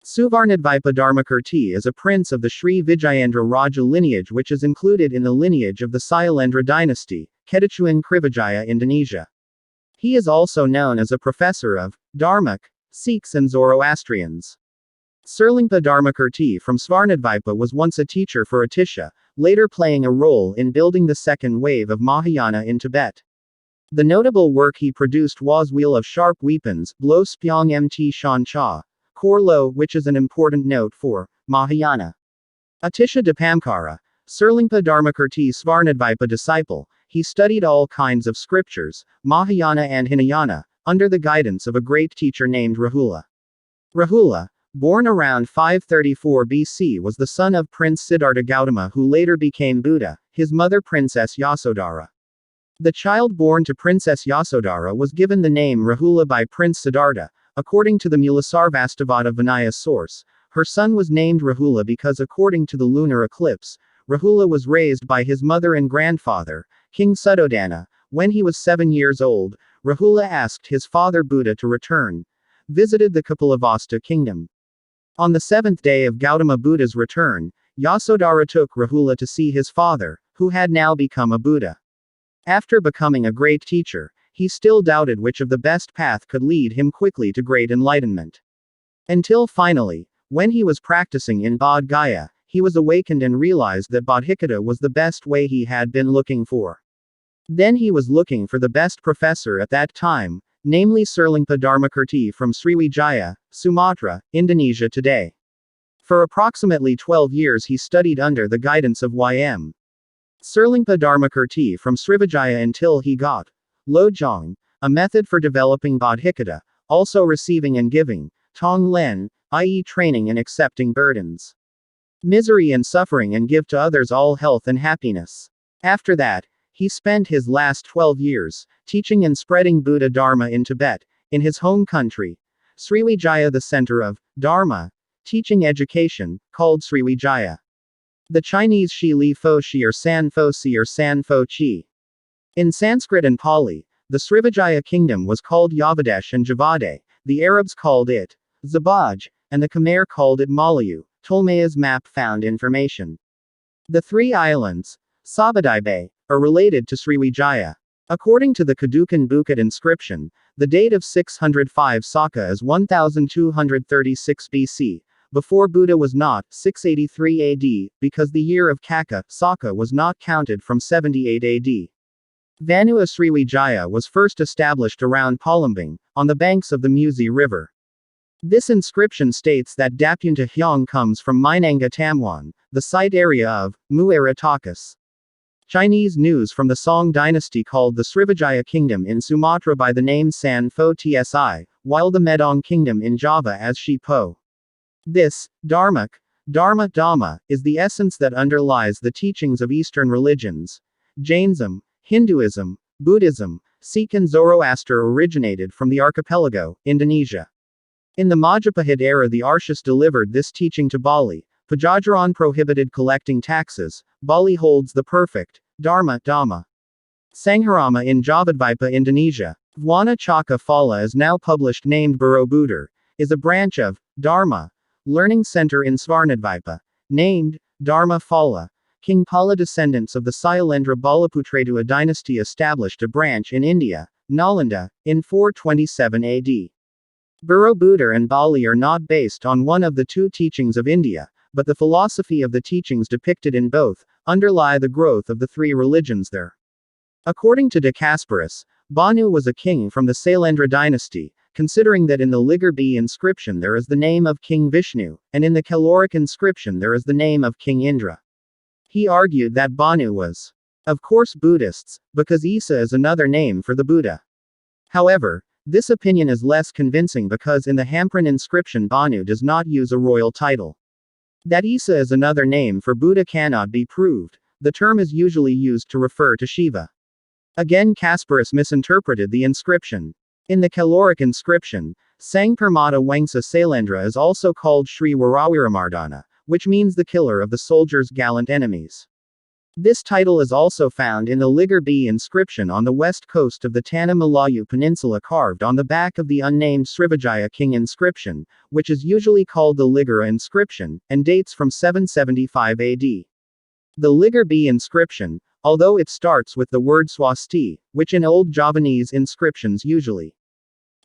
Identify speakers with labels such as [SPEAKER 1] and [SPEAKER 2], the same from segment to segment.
[SPEAKER 1] Suvarnadvipa Dharmakirti is a prince of the Sri Vijayendra Raja lineage which is included in the lineage of the Sailendra dynasty, Kedachuan Krivijaya, Indonesia. He is also known as a professor of Dharmak, Sikhs and Zoroastrians. Sirlingpa Dharmakirti from Svarnadvipa was once a teacher for Atisha, later playing a role in building the second wave of Mahayana in Tibet. The notable work he produced was Wheel of Sharp Weapons, Lo Spyong Mt Shan Cha, Kor Lo, which is an important note for Mahayana. Atisha Dipamkara, Sirlingpa Dharmakirti Svarnadvipa disciple, he studied all kinds of scriptures, Mahayana and Hinayana, under the guidance of a great teacher named Rahula. Rahula, born around 534 BC, was the son of Prince Siddhartha Gautama who later became Buddha, his mother Princess Yasodhara. The child born to Princess Yasodhara was given the name Rahula by Prince Siddhartha. According to the Mulasarvastavada Vinaya source, her son was named Rahula because according to the lunar eclipse, Rahula was raised by his mother and grandfather, King Suddhodana. When he was 7 years old, Rahula asked his father Buddha to return, visited the Kapilavastu kingdom. On the 7th day of Gautama Buddha's return, Yasodhara took Rahula to see his father, who had now become a Buddha. After becoming a great teacher, he still doubted which of the best path could lead him quickly to great enlightenment. Until finally, when he was practicing in Bodh Gaya, he was awakened and realized that Bodhicitta was the best way he had been looking for. Then he was looking for the best professor at that time, namely Sirlingpa Dharmakirti from Sriwijaya, Sumatra, Indonesia today. For approximately 12 years he studied under the guidance of Y.M. Sirlingpa Dharmakirti from Sriwijaya until he got Lojong, a method for developing Bodhicitta, also receiving and giving, Tong Len, i.e. training and accepting burdens, misery and suffering and give to others all health and happiness. After that, he spent his last 12 years, teaching and spreading Buddha Dharma in Tibet, in his home country, Sriwijaya, the center of Dharma, teaching education, called Sriwijaya. The Chinese Shi Li Fo Shi or San Fo Si or San Fo Chi. In Sanskrit and Pali, the Srivijaya kingdom was called Yavadesh and Javade, the Arabs called it Zabaj, and the Khmer called it Malayu. Ptolemai's map found information. The three islands, Sabadaibe, are related to Sriwijaya. According to the Kedukan Bukit inscription, the date of 605 Saka is 1236 BC, before Buddha was not, 683 AD, because the year of Kaka, Saka was not counted from 78 AD. Vanua Sriwijaya was first established around Palembang, on the banks of the Musi River. This inscription states that Dapunta Hyang comes from Minanga Tamwan, the site area of Muara Takus. Chinese news from the Song dynasty called the Srivijaya kingdom in Sumatra by the name San Fo Tsi, while the Medang kingdom in Java as Shi Po. This, Dharmak, Dharma Dhamma, is the essence that underlies the teachings of Eastern religions. Jainism, Hinduism, Buddhism, Sikh and Zoroaster originated from the archipelago, Indonesia. In the Majapahit era the Arshas delivered this teaching to Bali. Pajajaran prohibited collecting taxes. Bali holds the perfect Dharma Dhamma. Sangharama in Javadvipa, Indonesia. Wana Chaka Phala is now published named Borobudur, is a branch of Dharma Learning Center in Svarnadvipa, named Dharma Phala. King Pala descendants of the Sailendra Balaputredua dynasty established a branch in India, Nalanda, in 427 AD. Borobudur and Bali are not based on one of the two teachings of India, but the philosophy of the teachings depicted in both underlie the growth of the three religions there. According to De Casparis, Banu was a king from the Sailendra dynasty, considering that in the Ligar B inscription there is the name of King Vishnu, and in the Kaloric inscription there is the name of King Indra. He argued that Banu was, of course, Buddhists, because Isa is another name for the Buddha. However, this opinion is less convincing because in the Hampran inscription Banu does not use a royal title. That Isa is another name for Buddha cannot be proved. The term is usually used to refer to Shiva. Again, Casparis misinterpreted the inscription. In the Kaloric inscription, Sang Permata Wangsa Sailendra is also called Sri Warawiramardana, which means the killer of the soldier's gallant enemies. This title is also found in the Ligar B inscription on the west coast of the Tanah Melayu Peninsula carved on the back of the unnamed Srivijaya king inscription, which is usually called the Ligara inscription, and dates from 775 AD. The Ligar B inscription, although it starts with the word swasti, which in Old Javanese inscriptions usually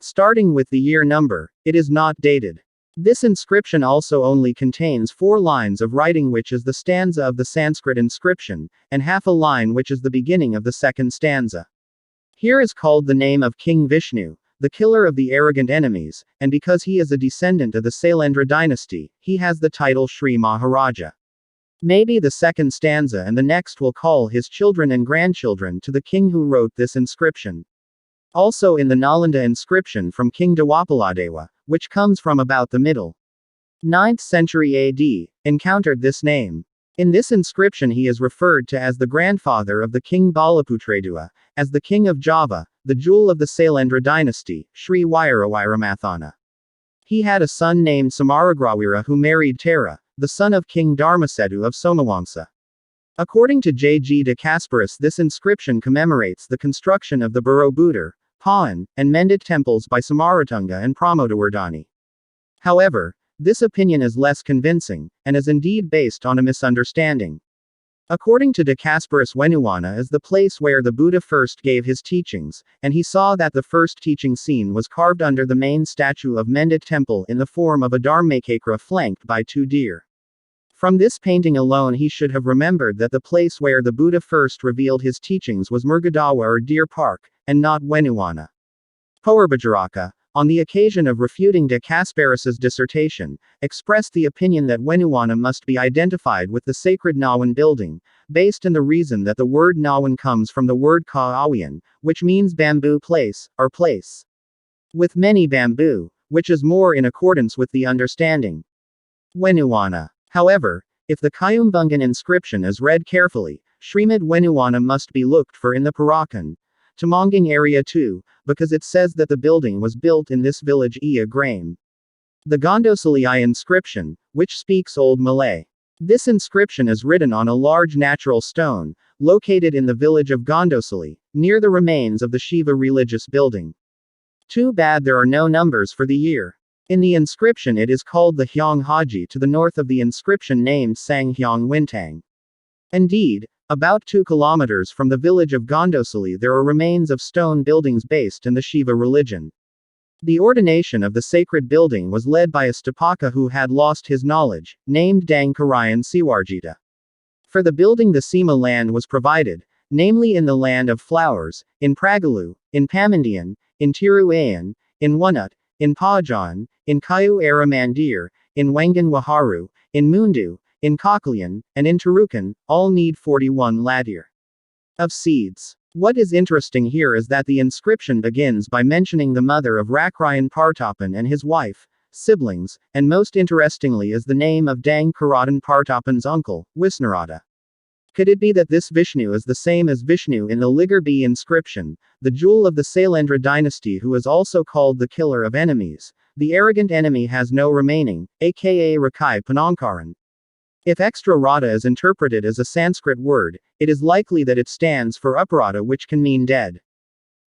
[SPEAKER 1] starting with the year number, it is not dated. This inscription also only contains 4 lines of writing, which is the stanza of the Sanskrit inscription, and half a line which is the beginning of the second stanza. Here is called the name of King Vishnu, the killer of the arrogant enemies, and because he is a descendant of the Sailendra dynasty, he has the title Sri Maharaja. Maybe the second stanza and the next will call his children and grandchildren to the king who wrote this inscription. Also in the Nalanda inscription from King Dwapaladewa, which comes from about the middle 9th century AD, encountered this name. In this inscription he is referred to as the grandfather of the king Balaputredua, as the king of Java, the jewel of the Sailendra dynasty, Sri Wirawaramathana. He had a son named Samaragrawira who married Tara, the son of King Dharmasetu of Somawangsa. According to J. G. de Kasparis, this inscription commemorates the construction of the Borobudur, Paan, and Mendit temples by Samaratunga and Pramodawardhani. However, this opinion is less convincing, and is indeed based on a misunderstanding. According to de Kasparis, Wenuwana is the place where the Buddha first gave his teachings, and he saw that the first teaching scene was carved under the main statue of Mendit temple in the form of a Dharmakakra flanked by 2 deer. From this painting alone he should have remembered that the place where the Buddha first revealed his teachings was Murgadawa or Deer Park, and not Wenuwana. Poerbajaraka, on the occasion of refuting de Kasparis's dissertation, expressed the opinion that Wenuwana must be identified with the sacred Nawan building, based on the reason that the word Nawan comes from the word Kaawian, which means bamboo place, or place with many bamboo, which is more in accordance with the understanding. Wenuwana. However, if the Kayumbungan inscription is read carefully, Srimad Wenuwana must be looked for in the Parakan, Tamangang area too, because it says that the building was built in this village Iya Grame. The Gondosali inscription, which speaks Old Malay. This inscription is written on a large natural stone, located in the village of Gondosali, near the remains of the Shiva religious building. Too bad there are no numbers for the year. In the inscription it is called the Hyang Haji to the north of the inscription named Sang Hyang Wintang. Indeed, about 2 kilometers from the village of Gondosali there are remains of stone buildings based in the Shiva religion. The ordination of the sacred building was led by a Stapaka who had lost his knowledge, named Dang Karayan Siwarjita. For the building the Sima land was provided, namely in the land of flowers, in Pragalu, in Pamandian, in Tiruayan, in Wanut, in Pajan, in Kayu Era Mandir, in Wangan Waharu, in Mundu, in Kakalian, and in Tarukan, all need 41 ladir of seeds. What is interesting here is that the inscription begins by mentioning the mother of Rakrayan Partapan and his wife, siblings, and most interestingly is the name of Dang Karatan Partapan's uncle, Wisnarada. Could it be that this Vishnu is the same as Vishnu in the Ligar B inscription, the jewel of the Sailendra dynasty who is also called the killer of enemies? The arrogant enemy has no remaining, aka Rakai Panankaran. If extra rata is interpreted as a Sanskrit word, it is likely that it stands for uparata, which can mean dead.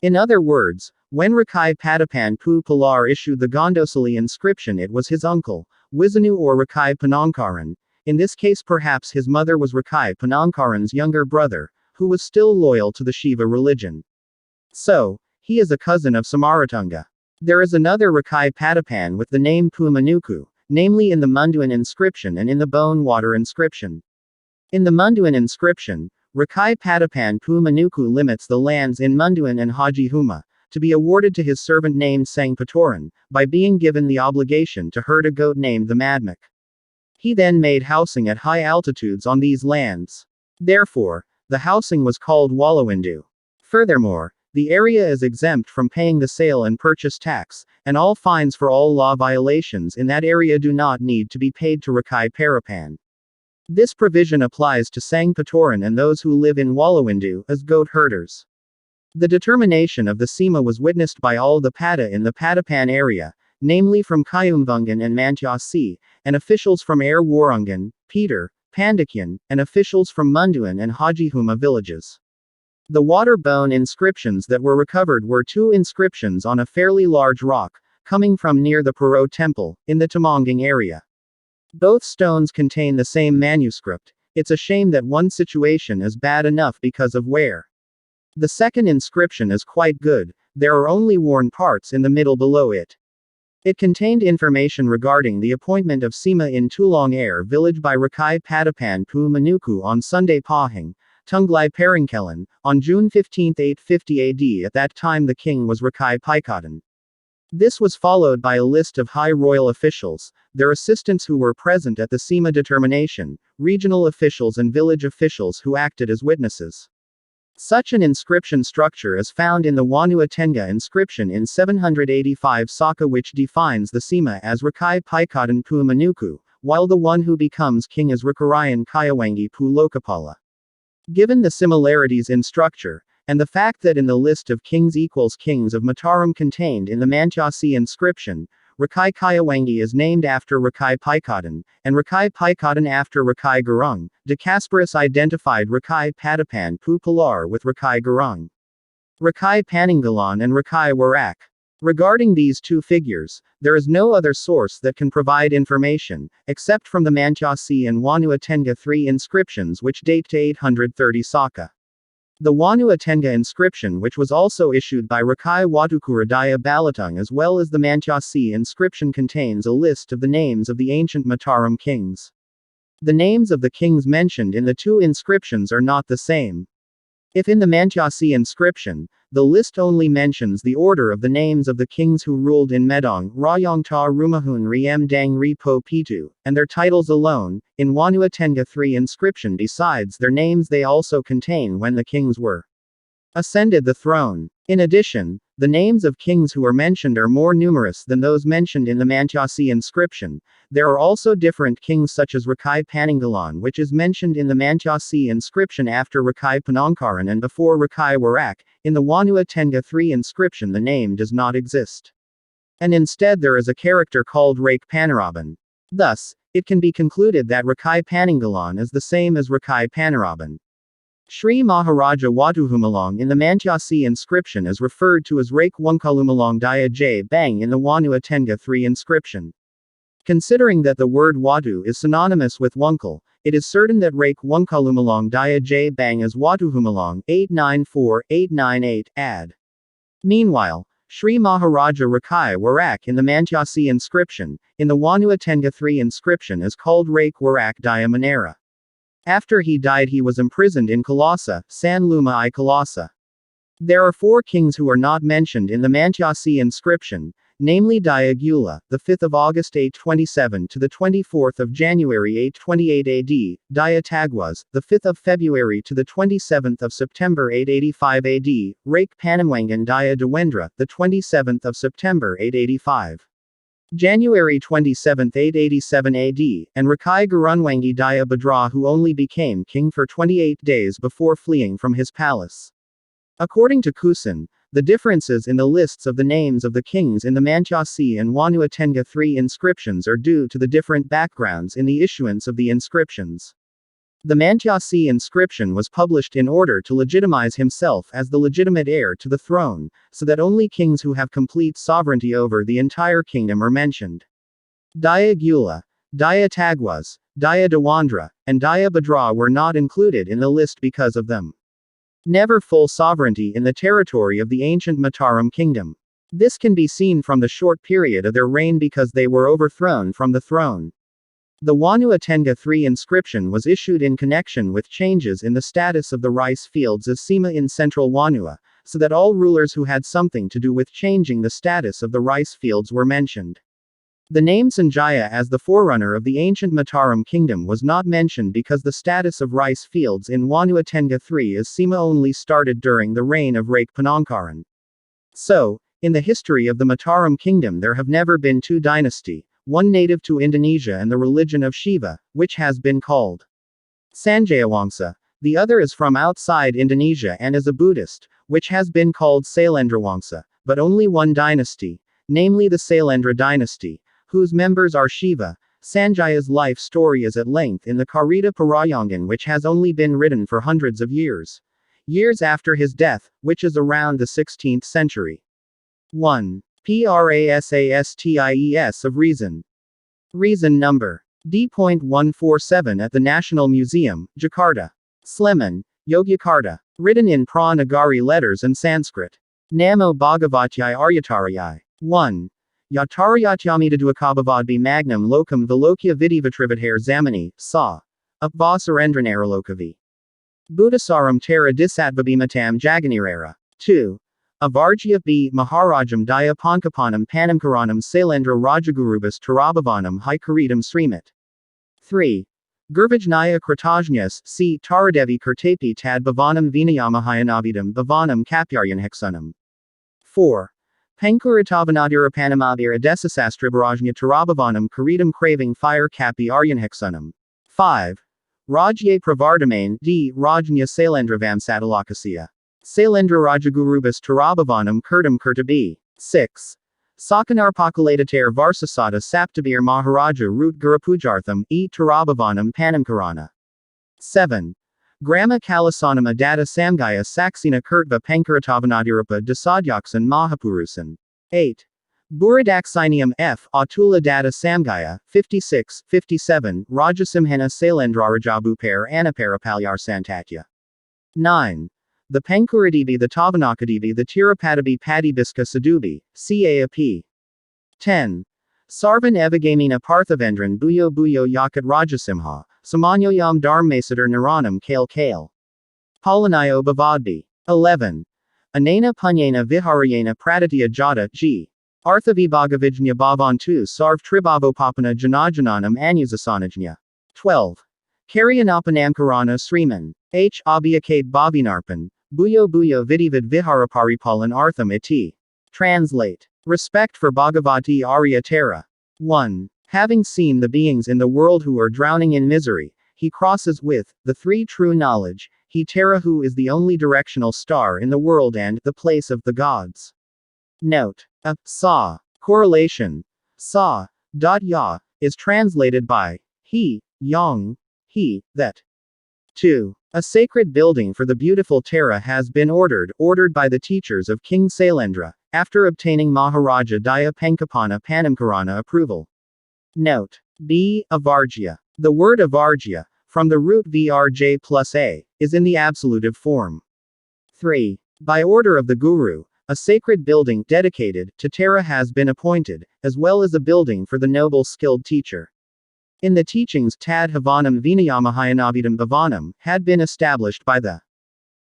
[SPEAKER 1] In other words, when Rakai Padapan Pu Pilar issued the Gondosali inscription, it was his uncle, Wisanu or Rakai Panankaran. In this case perhaps his mother was Rakai Panankaran's younger brother, who was still loyal to the Shiva religion. So, he is a cousin of Samaratunga. There is another Rakai Padapan with the name Pumanuku, namely in the Munduan inscription and in the Bone Water inscription. In the Munduan inscription, Rakai Padapan Pumanuku limits the lands in Munduan and Haji Huma, to be awarded to his servant named Sang Patoran, by being given the obligation to herd a goat named the Madmak. He then made housing at high altitudes on these lands. Therefore, the housing was called Wallawindu. Furthermore, the area is exempt from paying the sale and purchase tax, and all fines for all law violations in that area do not need to be paid to Rakai Parapan. This provision applies to Sang Patoran and those who live in Wallawindu as goat herders. The determination of the Sima was witnessed by all the Pada in the Padapan area, namely from Kayumbungan and Mantyasi, and officials from Air Warungan, Peter, Pandakyan, and officials from Munduan and Hajihuma villages. The water-bone inscriptions that were recovered were 2 inscriptions on a fairly large rock, coming from near the Paro temple, in the Temanggung area. Both stones contain the same manuscript. It's a shame that one situation is bad enough because of wear. The second inscription is quite good, there are only worn parts in the middle below it. It contained information regarding the appointment of Sima in Tulong Air village by Rakai Patapan Pu Manuku on Sunday Pahing, Tunglai Paringkelan, on June 15, 850 AD. At that time the king was Rakai Paikatan. This was followed by a list of high royal officials, their assistants who were present at the Sima determination, regional officials and village officials who acted as witnesses. Such an inscription structure is found in the Wanua Tenga inscription in 785 Saka, which defines the Sima as Rakai Paikatan Pu Manuku, while the one who becomes king is Rakarayan Kayawangi Pu Lokapala. Given the similarities in structure, and the fact that in the list of kings equals kings of Mataram contained in the Manchasi inscription, Rakai Kayawangi is named after Rakai Paikatan, and Rakai Paikatan after Rakai Gurung. De Kasparis identified Rakai Patapan Pu Pilar with Rakai Gurung, Rakai Paninggalan and Rakai Warak. Regarding these 2 figures, there is no other source that can provide information, except from the Manchasi and Wanua Tenga 3 inscriptions which date to 830 Saka. The Wanua Tenga inscription, which was also issued by Rakai Watukura Daya Balatung, as well as the Manchasi inscription, contains a list of the names of the ancient Mataram kings. The names of the kings mentioned in the 2 inscriptions are not the same. If in the Manchasi inscription, the list only mentions the order of the names of the kings who ruled in Medang, Rayongta Rumahun Riem Dang Ripo Pitu, and their titles alone, in Wanua Tenga 3 inscription besides their names they also contain when the kings were ascended the throne. In addition, the names of kings who are mentioned are more numerous than those mentioned in the Manchasi inscription. There are also different kings such as Rakai Paninggalan, which is mentioned in the Manchasi inscription after Rakai Panangkaran and before Rakai Warak. In the Wanua Tenga 3 inscription the name does not exist. And instead there is a character called Rake Panaraban. Thus, it can be concluded that Rakai Paninggalan is the same as Rakai Panaraban. Sri Maharaja Watuhumalong in the Manchasi inscription is referred to as Rake Wungkalumalong Daya J Bang in the Wanua Tenga 3 inscription. Considering that the word Watu is synonymous with Wunkal, it is certain that Rake Wungkalumalong Daya J Bang is Watuhumalong 894-898 ad. Meanwhile, Sri Maharaja Rakai Warak in the Manchasi inscription, in the Wanua Tenga 3 inscription is called Rake Warak Daya Manera. After he died he was imprisoned in Kalasa, San Luma I Kalasa. There are 4 kings who are not mentioned in the Manchasi inscription, namely Dayagula, the 5th of August 827 to the 24th of January 828 AD, Dayatagwas, the 5th of February to the 27th of September 885 AD, Rake Panamwangan Daya Dewendra, the 27th of September 885. January 27, 887 AD, and Rakai Gurunwangi Daya Badra, who only became king for 28 days before fleeing from his palace. According to Kusin, the differences in the lists of the names of the kings in the Manchasi and Wanua Tenga 3 inscriptions are due to the different backgrounds in the issuance of the inscriptions. The Manchasi inscription was published in order to legitimize himself as the legitimate heir to the throne, so that only kings who have complete sovereignty over the entire kingdom are mentioned. Daya Gula, Daya Tagwas, Daya Dewandra, and Daya Badra were not included in the list because of them never full sovereignty in the territory of the ancient Mataram kingdom. This can be seen from the short period of their reign because they were overthrown from the throne. The Wanua Tenga 3 inscription was issued in connection with changes in the status of the rice fields as Sima in central Wanua, so that all rulers who had something to do with changing the status of the rice fields were mentioned. The name Sanjaya as the forerunner of the ancient Mataram kingdom was not mentioned because the status of rice fields in Wanua Tenga 3 as Sima only started during the reign of Rake Panangkaran. So, in the history of the Mataram kingdom there have never been 2 dynasties. One native to Indonesia and the religion of Shiva, which has been called Sanjayawangsa. The other is from outside Indonesia and is a Buddhist, which has been called Sailendrawangsa, but only one dynasty, namely the Sailendra dynasty, whose members are Shiva, Sanjaya's life story is at length in the Karita Parayangan, which has only been written for hundreds of years. Years after his death, which is around the 16th century. 1. Prasasties of Reason. Reason number D.147 at the National Museum, Jakarta. Sleman, Yogyakarta. Written in Pra-Nagari letters and Sanskrit. Namo Bhagavatya Aryatarayai. 1. Yatarayatyamidadhuakabhavadbi magnum locum vilokya vidivatrivadhare zamani, sa. Upvasarendranaralokavi. Buddhasaram Tara Disatvabimatam Jaganirera. 2. Avarjya B. Maharajam Daya Pankapanam Panamkaranam Sailendra Rajagurubas Tarabhavanam Haikaritam Srimit. 3. Gurvajnaya Kritajnyas C. Taradevi Kirtapi Tad Bhavanam Vinayamahayanavidam Bhavanam Kapyaryanheksunam. 4. Pankuritavanadirapanamabir Adessasastribarajnya Tarabhavanam Karitam Craving Fire Kapi Aryanheksunam. 5. Rajye Pravardamain D. Rajnya Sailendra Vamsatalakasya. Sailendra Rajagurubas Tarabhavanam Kurtam Kurtabi. 6. Sakanarpakalaitatar Varsasata Saptabir Maharaja Root Gurapujartham E. Tarabhavanam Panamkarana. 7. Grama Kalasanam Adata Samgaya Saksina Kurtva Pankaratavanadirapa Dasadyaksan Mahapurusan. 8. Buradaksinium F. Atula Data Samgaya, 56, 57, Rajasimhana Sailendrarajabupar Anaparapalyar Santatya. 9. The Pankuradibi the Tavanakadibi the Tirupadabi Padibiska Sadubi, Caap. 10. Sarvan Evagamina Parthavendran Buyo Buyo Yakat Rajasimha, Samanyoyam Dharmasadar Naranam Kale Kale. Palanayo Bhavadbi. 11. Anena Punyena Viharayena Praditya Jata G. Arthavibhagavijnya Bhavantu Sarv Tribhavopapana Janajananam Anyusasanajnya. 12. Karyanapanaamkarana Sriman. H. Abhiyakate Bhavinarpan. Buyo Buyo Vidivad Viharaparipalan Artham iti. Translate. Respect for Bhagavati Arya Tara. 1. Having seen the beings in the world who are drowning in misery, he crosses with the three true knowledge, he Tara who is the only directional star in the world and the place of the gods. Note. Sa. Correlation. Sa. Ya. Is translated by he, yang, he, that. 2. A sacred building for the beautiful Tara has been ordered by the teachers of King Sailendra, after obtaining Maharaja Daya Pankapana Panamkarana approval. Note. B. Avarjya. The word avarjya, from the root vrj plus a, is in the absolutive form. 3. By order of the Guru, a sacred building dedicated to Tara has been appointed, as well as a building for the noble skilled teacher. In the teachings Tad Havanam Vinayamahayanavidam Bhavanam had been established by the.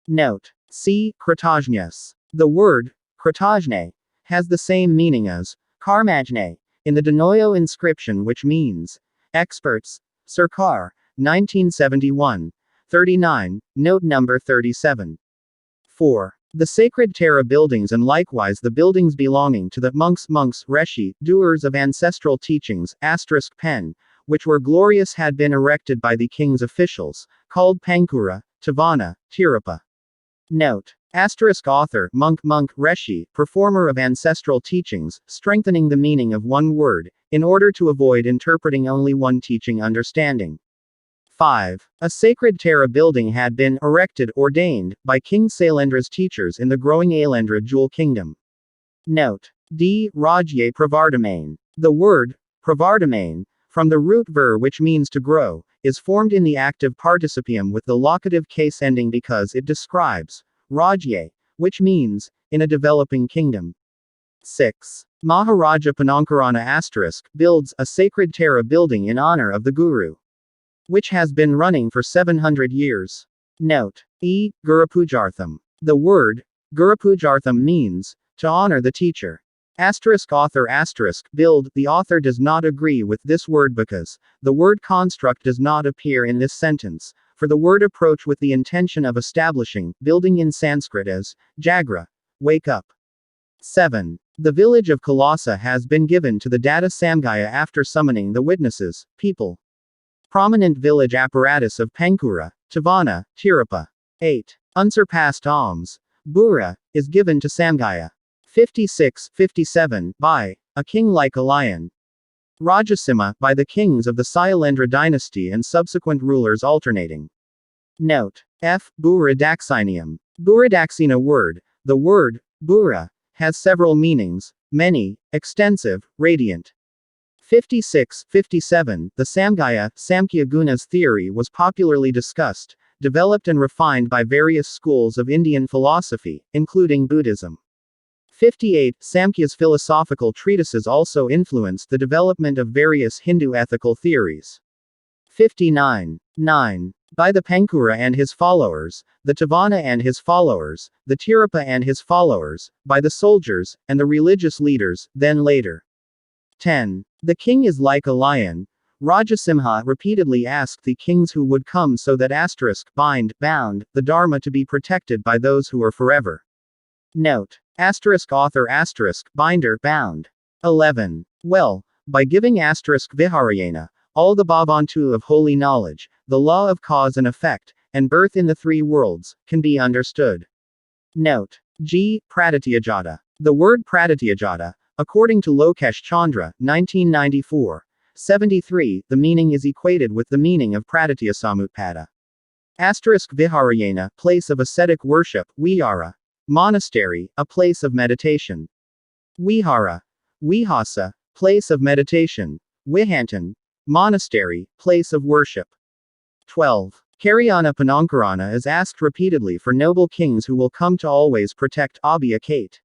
[SPEAKER 1] Note. C. Kritajnyas. The word, Kritajne, has the same meaning as Karmajne, in the Denoyo inscription, which means experts, Sarkar, 1971. 39, note number 37. 4. The sacred Tara buildings and likewise the buildings belonging to the monks, Reshi, doers of ancestral teachings, *pen, which were glorious had been erected by the king's officials, called Pankura, Tavana, Tirapa. Note. Author, monk, Reshi, performer of ancestral teachings, strengthening the meaning of one word, in order to avoid interpreting only one teaching understanding. 5. A sacred Tara building had been ordained, by King Sailendra's teachers in the growing Ailendra jewel kingdom. Note. D. Rajye Pravardamain. The word, Pravardamain, from the root ver which means to grow, is formed in the active participium with the locative case ending because it describes Rajye, which means, in a developing kingdom. 6. Maharaja Panankarana * builds a sacred Tara building in honor of the Guru, which has been running for 700 years. Note. E. Gurupujartham. The word, Gurupujartham means, to honor the teacher. Author build. The author does not agree with this word because the word construct does not appear in this sentence, for the word approach with the intention of establishing, building in Sanskrit as, Jagra, wake up. 7. The village of Kalasa has been given to the Data Samgaya after summoning the witnesses, people. Prominent village apparatus of Pankura, Tavana, Tirapa. 8. Unsurpassed alms, Bura, is given to Samgaya. 56, 57, by a king like a lion. Rajasimha, by the kings of the Sailendra dynasty and subsequent rulers alternating. Note. F. Buradaxinium. Buradaxina word. The word, Bura, has several meanings, many, extensive, radiant. 56-57, the Samgaya, Samkhya Gunas theory was popularly discussed, developed and refined by various schools of Indian philosophy, including Buddhism. 58, Samkhya's philosophical treatises also influenced the development of various Hindu ethical theories. 59. 9. By the Pankura and his followers, the Tavana and his followers, the Tirapa and his followers, by the soldiers, and the religious leaders, then later. 10. The king is like a lion. Rajasimha repeatedly asked the kings who would come so that bound, the Dharma to be protected by those who are forever. Note. Author binder, bound. 11. Well, by giving Viharayana, all the bhavantu of holy knowledge, the law of cause and effect, and birth in the three worlds, can be understood. Note. G. Pratityajata. The word Pratityajata, according to Lokesh Chandra, 1994. 73, the meaning is equated with the meaning of Pratityasamutpada. Viharayana, place of ascetic worship, Vihara. Monastery, a place of meditation. Vihara. Vihasa, place of meditation. Vihantan. Monastery, place of worship. 12. Karyana Panankarana is asked repeatedly for noble kings who will come to always protect Abhya Kate.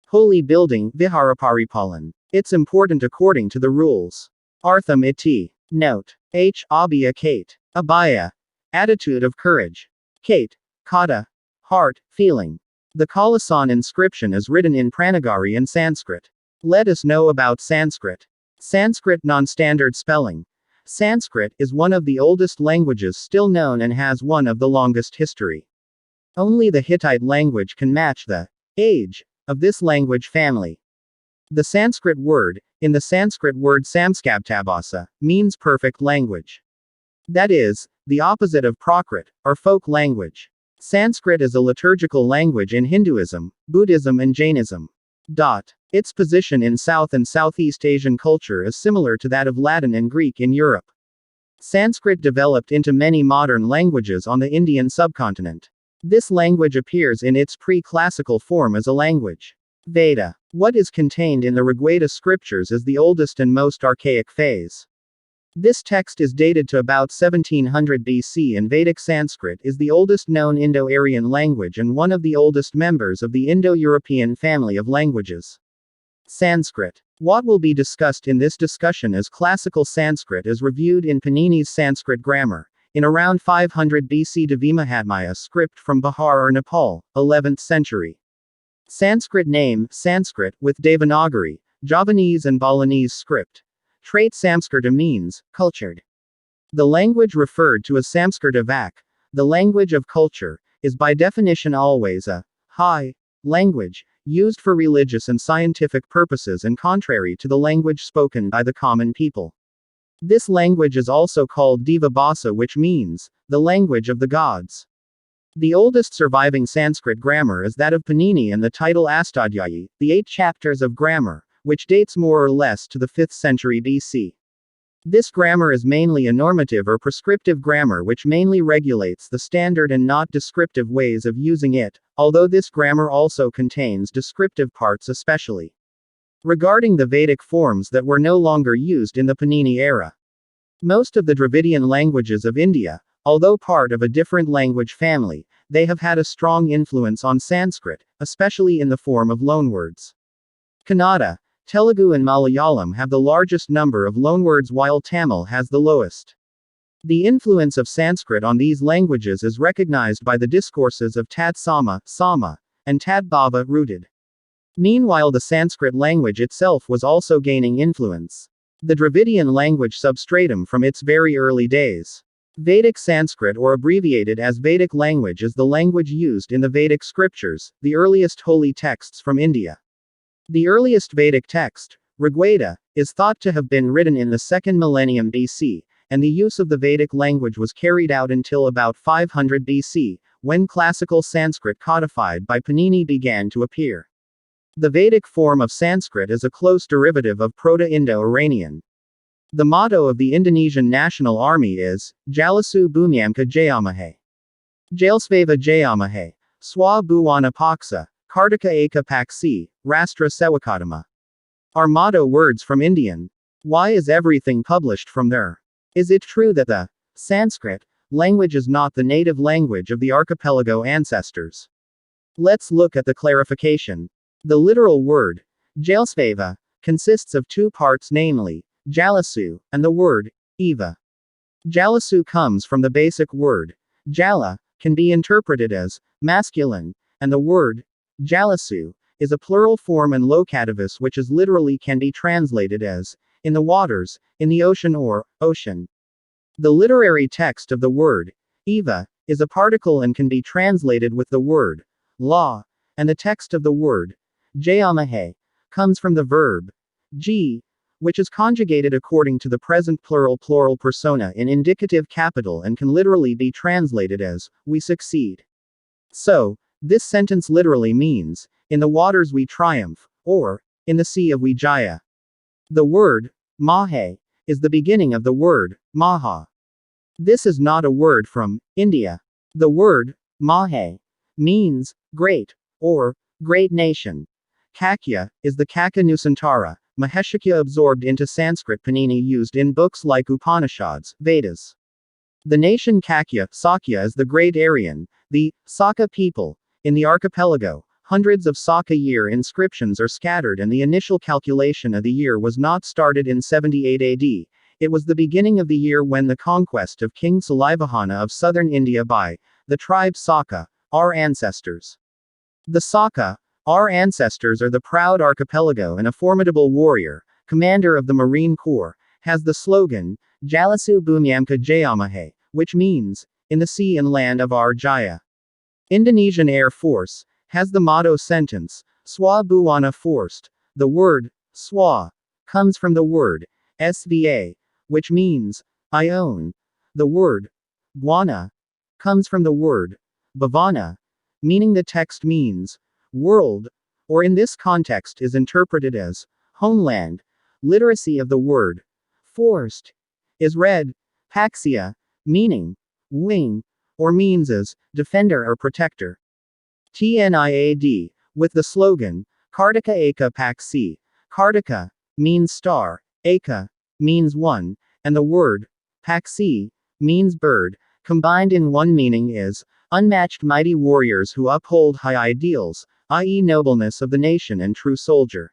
[SPEAKER 1] Holy building, Viharaparipalan. It's important according to the rules. Artham iti. Note. Abhya Kate. Abhaya. Attitude of courage. Kate. Kata. Heart, feeling. The Kalasan inscription is written in Pranagari and Sanskrit. Let us know about Sanskrit. Sanskrit non-standard spelling. Sanskrit is one of the oldest languages still known and has one of the longest history. Only the Hittite language can match the age of this language family. The Sanskrit word, in the Sanskrit word Samskabtabhasa, means perfect language. That is, the opposite of Prakrit, or folk language. Sanskrit is a liturgical language in Hinduism, Buddhism and Jainism. Its position in South and Southeast Asian culture is similar to that of Latin and Greek in Europe. Sanskrit developed into many modern languages on the Indian subcontinent. This language appears in its pre-classical form as a language. Veda. What is contained in the Rigveda scriptures is the oldest and most archaic phase. This text is dated to about 1700 BC, and Vedic Sanskrit is the oldest known Indo-Aryan language and one of the oldest members of the Indo-European family of languages. Sanskrit. What will be discussed in this discussion is classical Sanskrit as reviewed in Panini's Sanskrit grammar, in around 500 BC Devimahatmaya script from Bihar or Nepal, 11th century. Sanskrit name, Sanskrit, with Devanagari, Javanese and Balinese script. Trait Samskrita means, cultured. The language referred to as Samskrita Vak, the language of culture, is by definition always a high language, used for religious and scientific purposes and contrary to the language spoken by the common people. This language is also called Deva Bhasa, which means, the language of the gods. The oldest surviving Sanskrit grammar is that of Panini and the title Astadhyayi, the 8 chapters of grammar, which dates more or less to the 5th century BC. This grammar is mainly a normative or prescriptive grammar which mainly regulates the standard and not descriptive ways of using it, although this grammar also contains descriptive parts especially regarding the Vedic forms that were no longer used in the Panini era. Most of the Dravidian languages of India, although part of a different language family, they have had a strong influence on Sanskrit, especially in the form of loanwords. Kannada, Telugu and Malayalam have the largest number of loanwords while Tamil has the lowest. The influence of Sanskrit on these languages is recognized by the discourses of Tat Sama, and Tat Bhava, rooted. Meanwhile, the Sanskrit language itself was also gaining influence. The Dravidian language substratum from its very early days. Vedic Sanskrit, or abbreviated as Vedic language, is the language used in the Vedic scriptures, the earliest holy texts from India. The earliest Vedic text, Rigveda, is thought to have been written in the 2nd millennium BC, and the use of the Vedic language was carried out until about 500 BC, when classical Sanskrit codified by Panini began to appear. The Vedic form of Sanskrit is a close derivative of Proto-Indo-Iranian. The motto of the Indonesian National Army is, Jalasu Bumyamka Jayamahe. Jalsveva Jayamahe. Swa Buwana Paksa. Kartika Eka Paksi. Rastra Sewakatama. Our motto words from Indian. Why is everything published from there? Is it true that the Sanskrit language is not the native language of the archipelago ancestors? Let's look at the clarification. The literal word, Jalsveva, consists of two parts, namely, Jalasu, and the word, Eva. Jalasu comes from the basic word, Jala, can be interpreted as masculine, and the word, Jalasu, is a plural form and locativus which is literally can be translated as, in the waters, in the ocean or, ocean. The literary text of the word, Eva, is a particle and can be translated with the word, law, and the text of the word, Jayamahe, comes from the verb, G, which is conjugated according to the present plural persona in indicative capital and can literally be translated as, we succeed. So, this sentence literally means, in the waters we triumph, or, in the sea of Wijaya. The word, Mahe, is the beginning of the word, Maha. This is not a word from India. The word, Mahe, means, great, or, great nation. Kakya, is the Kaka Nusantara, Maheshakya absorbed into Sanskrit Panini used in books like Upanishads, Vedas. The nation Kakya, Sakya is the great Aryan, the Saka people, in the archipelago. Hundreds of Saka year inscriptions are scattered and the initial calculation of the year was not started in 78 AD. It was the beginning of the year when the conquest of King Salivahana of southern India by the tribe Saka, our ancestors. The Saka, our ancestors are the proud archipelago and a formidable warrior, commander of the Marine Corps, has the slogan, Jalasu Bumyamka Jayamahe, which means, in the sea and land of our Jaya. Indonesian Air Force has the motto sentence, Swa Buwana Forced. The word, Swa, comes from the word, Sva, which means, I own. The word, Buana, comes from the word, Bhavana, meaning the text means, world, or in this context is interpreted as, homeland. Literacy of the word, forced, is read, Paxia, meaning, wing, or means as, defender or protector. TNIAD, with the slogan, Kartika Eka Paksi. Kartika, means star, Eka, means one, and the word, Paksi, means bird, combined in one meaning is, unmatched mighty warriors who uphold high ideals, i.e. nobleness of the nation and true soldier.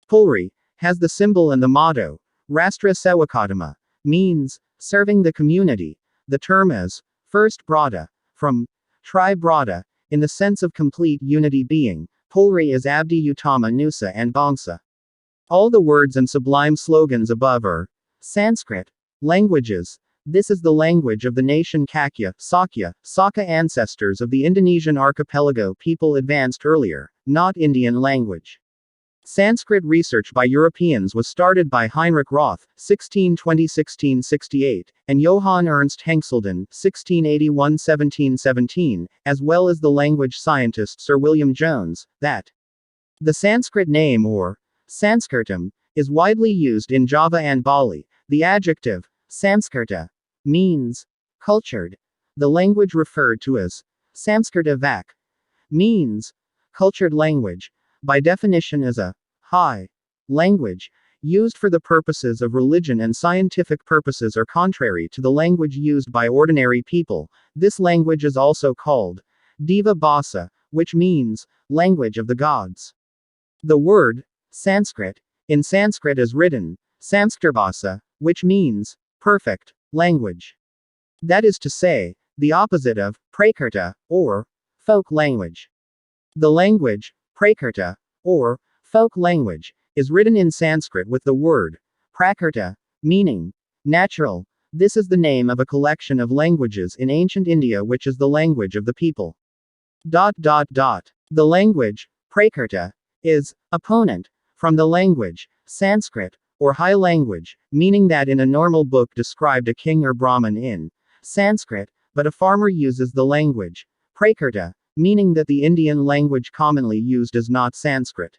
[SPEAKER 1] Polri, has the symbol and the motto, Rastra Sewakatama, means, serving the community. The term is, first brata, from, tri brata, in the sense of complete unity being, Polri is Abdi Utama Nusa and Bangsa. All the words and sublime slogans above are, Sanskrit, languages. This is the language of the nation Kakya, Sakya, Saka ancestors of the Indonesian archipelago people advanced earlier, not Indian language. Sanskrit research by Europeans was started by Heinrich Roth, 1620–1668, and Johann Ernst Hengselden, 1681–1717, as well as the language scientist Sir William Jones, that the Sanskrit name or Sanskritam is widely used in Java and Bali. The adjective Samskrita means cultured. The language referred to as Samskrita Vak means cultured language, by definition as a high language, used for the purposes of religion and scientific purposes or contrary to the language used by ordinary people. This language is also called Deva Bhasa, which means language of the gods. The word Sanskrit in Sanskrit is written Samskritabhasa, which means perfect language. That is to say, the opposite of Prakrta, or folk language. The language, Prakrta, or folk language, is written in Sanskrit with the word Prakrta, meaning natural. This is the name of a collection of languages in ancient India which is the language of the people. The language, Prakrta, is opponent from the language, Sanskrit, or high language, meaning that in a normal book described a king or Brahmin in Sanskrit, but a farmer uses the language, Prakrta, meaning that the Indian language commonly used is not Sanskrit.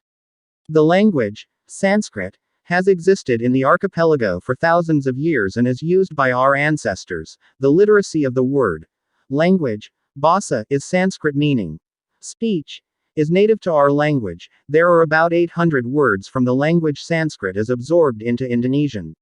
[SPEAKER 1] The language, Sanskrit, has existed in the archipelago for thousands of years and is used by our ancestors. The literacy of the word. Language. Bhasa is Sanskrit meaning speech, is native to our language. There are about 800 words from the language Sanskrit is absorbed into Indonesian.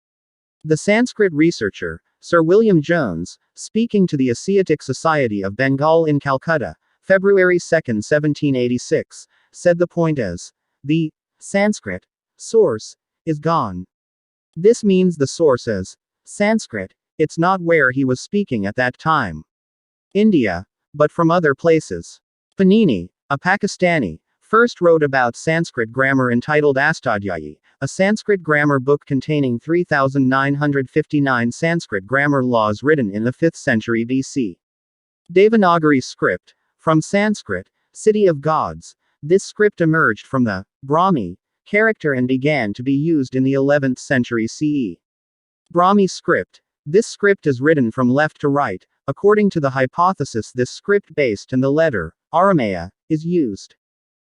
[SPEAKER 1] The Sanskrit researcher, Sir William Jones, speaking to the Asiatic Society of Bengal in Calcutta, February 2, 1786, said the point is, the Sanskrit source is gone. This means the source is Sanskrit. It's not where he was speaking at that time. India, but from other places. Panini, a Pakistani, first wrote about Sanskrit grammar entitled Astadhyayi, a Sanskrit grammar book containing 3,959 Sanskrit grammar laws written in the 5th century BC. Devanagari script, from Sanskrit, city of gods. This script emerged from the Brahmi character and began to be used in the 11th century CE. Brahmi script. This script is written from left to right. According to the hypothesis, this script based in the letter Aramaya is used.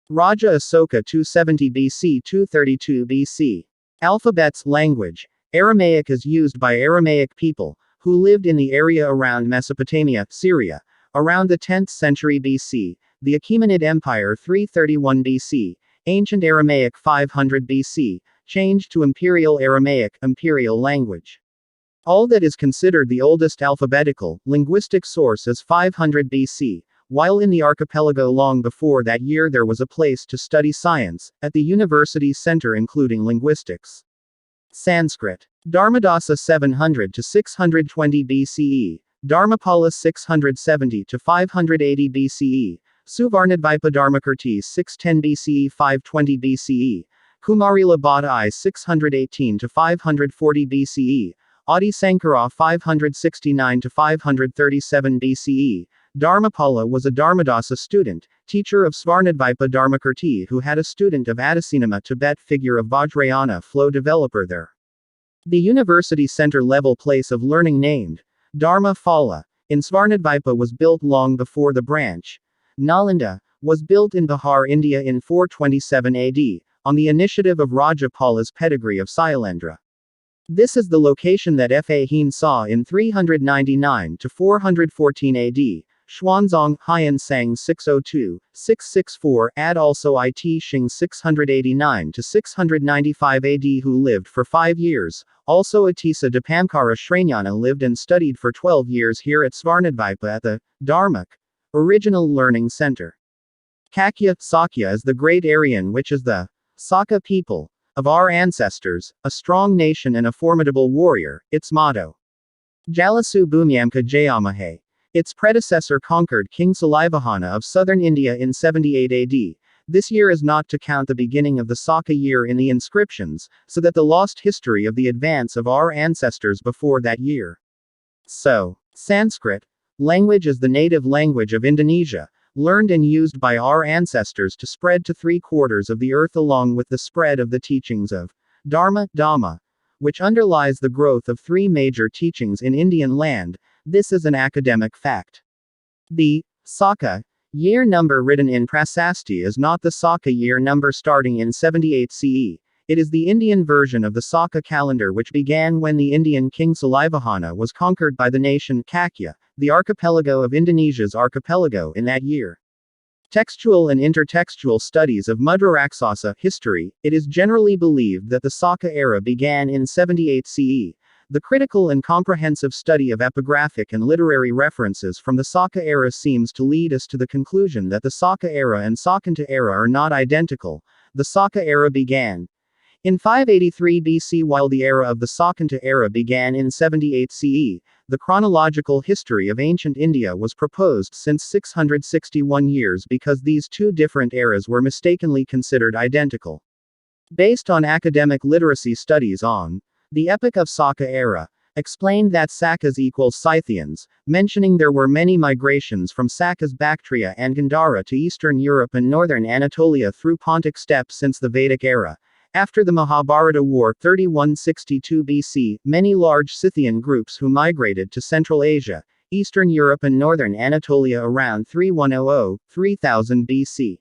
[SPEAKER 1] Raja Asoka 270 BC 232 BC. Alphabets language. Aramaic is used by Aramaic people, who lived in the area around Mesopotamia, Syria, around the 10th century BC, the Achaemenid Empire 331 BC, Ancient Aramaic 500 BC, changed to Imperial Aramaic, imperial language. All that is considered the oldest alphabetical, linguistic source is 500 BC, while in the archipelago long before that year there was a place to study science, at the university center including linguistics. Sanskrit. Dharmadasa 700 to 620 BCE, Dharmapala 670 to 580 BCE, Suvarnadvipa Dharmakirti 610 BCE 520 BCE, Kumarila Bhatta I 618 to 540 BCE, Adi Sankara 569 to 537 BCE. Dharmapala was a Dharmadasa student, teacher of Svarnadvipa Dharmakirti who had a student of Adisinama Tibet figure of Vajrayana flow developer there. The university center level place of learning named Dharma Phala in Svarnadvipa was built long before the branch Nalanda was built in Bihar, India in 427 AD, on the initiative of Raja Pala's pedigree of Sailendra. This is the location that Fa Hien saw in 399 to 414 AD. Xuanzong, Haiyan Sang 602, 664, add also It Shing 689 to 695 AD who lived for 5 years. Also Atisa Dipamkara Shranyana lived and studied for 12 years here at Svarnadvipa at the Dharmak Original Learning Center. Kakya, Sakya is the great Aryan which is the Saka people of our ancestors, a strong nation and a formidable warrior, its motto. Jalasu Bhumyamka Jayamahe. Its predecessor conquered King Salivahana of southern India in 78 AD. This year is not to count the beginning of the Saka year in the inscriptions, so that the lost history of the advance of our ancestors before that year. So, Sanskrit language is the native language of Indonesia, learned and used by our ancestors to spread to 3/4 of the earth along with the spread of the teachings of Dharma, Dhamma, which underlies the growth of 3 major teachings in Indian land. This is an academic fact. The Saka year number written in Prasasti is not the Saka year number starting in 78 CE. It is the Indian version of the Saka calendar which began when the Indian king Salivahana was conquered by the nation Kakya, the archipelago of Indonesia's archipelago in that year. Textual and intertextual studies of Mudraraksasa history, it is generally believed that the Saka era began in 78 CE. The critical and comprehensive study of epigraphic and literary references from the Saka era seems to lead us to the conclusion that the Saka era and Sakanta era are not identical. The Saka era began in 583 BC while the era of the Sakanta era began in 78 CE. The chronological history of ancient India was proposed since 661 years because these two different eras were mistakenly considered identical. Based on academic literacy studies on the epoch of Saka era, explained that Sakas equals Scythians, mentioning there were many migrations from Sakas Bactria and Gandhara to Eastern Europe and Northern Anatolia through Pontic steppes since the Vedic era. After the Mahabharata War 3162 BC, many large Scythian groups who migrated to Central Asia, Eastern Europe and Northern Anatolia around 3100-3000 BC.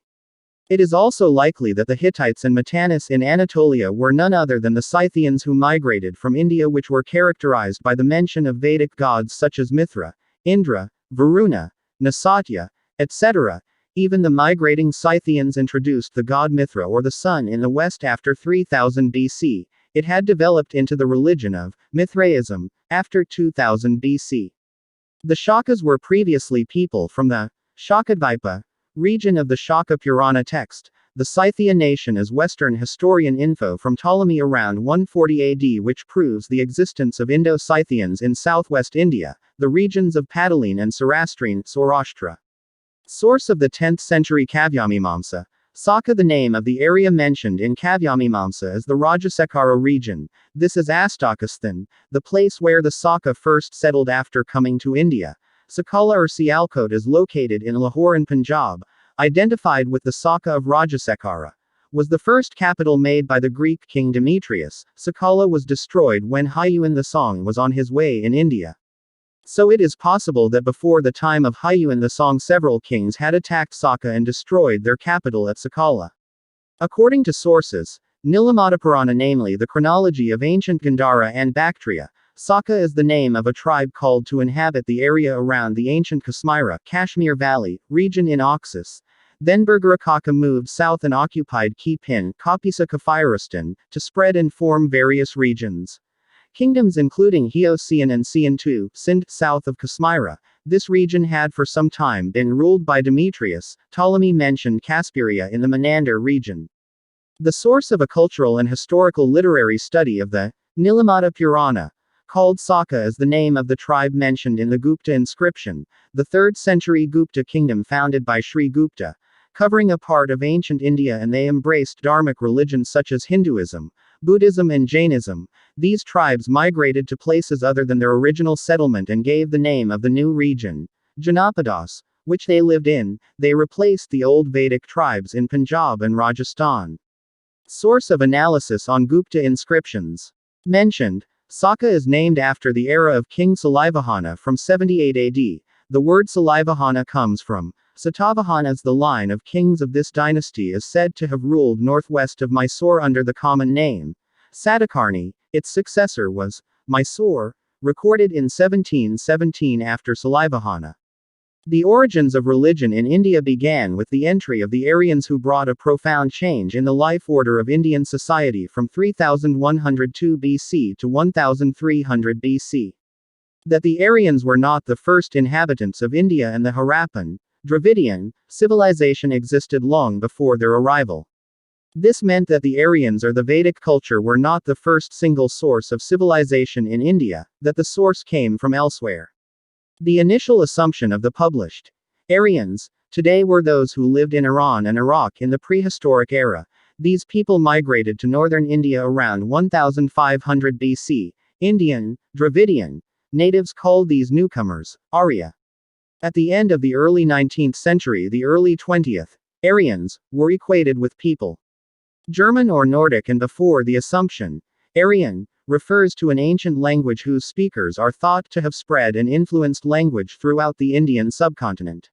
[SPEAKER 1] It is also likely that the Hittites and Mitannis in Anatolia were none other than the Scythians who migrated from India, which were characterized by the mention of Vedic gods such as Mithra, Indra, Varuna, Nasatya, etc. Even the migrating Scythians introduced the god Mithra or the sun in the west after 3000 BC. It had developed into the religion of Mithraism after 2000 BC. The Shakas were previously people from the Shakadvipa region of the Shaka Purana text. The Scythia nation is Western historian info from Ptolemy around 140 AD, which proves the existence of Indo-Scythians in southwest India, the regions of Pataline and Saurashtra. Source of the 10th century Kavyamimamsa. Saka. The name of the area mentioned in Kavyamimamsa is the Rajasekara region. This is Astakistan, the place where the Saka first settled after coming to India. Sakala or Sialkot is located in Lahore in Punjab, identified with the Saka of Rajasekara. Was the first capital made by the Greek king Demetrius. Sakala was destroyed when Hayuan the Song was on his way in India. So it is possible that before the time of Hayuan the Song several kings had attacked Saka and destroyed their capital at Sakala. According to sources, Nilamadapurana, namely the chronology of ancient Gandhara and Bactria, Saka is the name of a tribe called to inhabit the area around the ancient Kashmir Valley region in Oxus. Then Bergarakaka moved south and occupied Kipin, Kapisa Kafiristan, to spread and form various regions. Kingdoms including Heocean and Sian II, Sindh, south of Kashmir. This region had for some time been ruled by Demetrius. Ptolemy mentioned Casperia in the Menander region. The source of a cultural and historical literary study of the Nilamada Purana called Saka is the name of the tribe mentioned in the Gupta inscription, the 3rd century Gupta kingdom founded by Sri Gupta, covering a part of ancient India, and they embraced Dharmic religions such as Hinduism, Buddhism and Jainism. These tribes migrated to places other than their original settlement and gave the name of the new region, Janapadas, which they lived in. They replaced the old Vedic tribes in Punjab and Rajasthan. Source of analysis on Gupta inscriptions. Mentioned, Saka is named after the era of King Salivahana from 78 AD. The word Salivahana comes from Satavahana's. The line of kings of this dynasty is said to have ruled northwest of Mysore under the common name Satakarni. Its successor was Mysore, recorded in 1717 after Salivahana. The origins of religion in India began with the entry of the Aryans, who brought a profound change in the life order of Indian society from 3102 BC to 1300 BC. That the Aryans were not the first inhabitants of India, and the Harappan, Dravidian, civilization existed long before their arrival. This meant that the Aryans or the Vedic culture were not the first single source of civilization in India, that the source came from elsewhere. The initial assumption of the published Aryans today were those who lived in Iran and Iraq in the prehistoric era. These people migrated to northern India around 1500 BC. Indian, Dravidian natives called these newcomers Arya. At the end of the early 19th century, the early 20th, Aryans were equated with people German or Nordic, and before the assumption, Aryan refers to an ancient language whose speakers are thought to have spread and influenced language throughout the Indian subcontinent.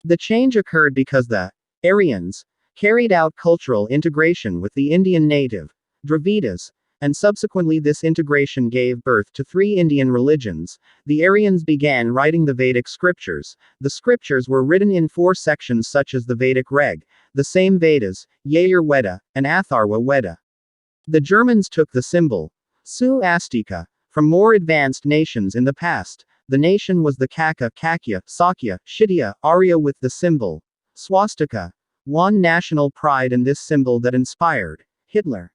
[SPEAKER 1] The change occurred because the Aryans carried out cultural integration with the Indian native Dravidas, and subsequently this integration gave birth to 3 Indian religions. The Aryans began writing the Vedic scriptures. The scriptures were written in 4 sections such as the Vedic Reg, the same Vedas, Yajur Veda, and Atharva Veda. The Germans took the symbol Su Astika from more advanced nations in the past. The nation was the Kaka, Kakya, Sakya, Shitya, Arya with the symbol swastika, one national pride, and this symbol that inspired Hitler.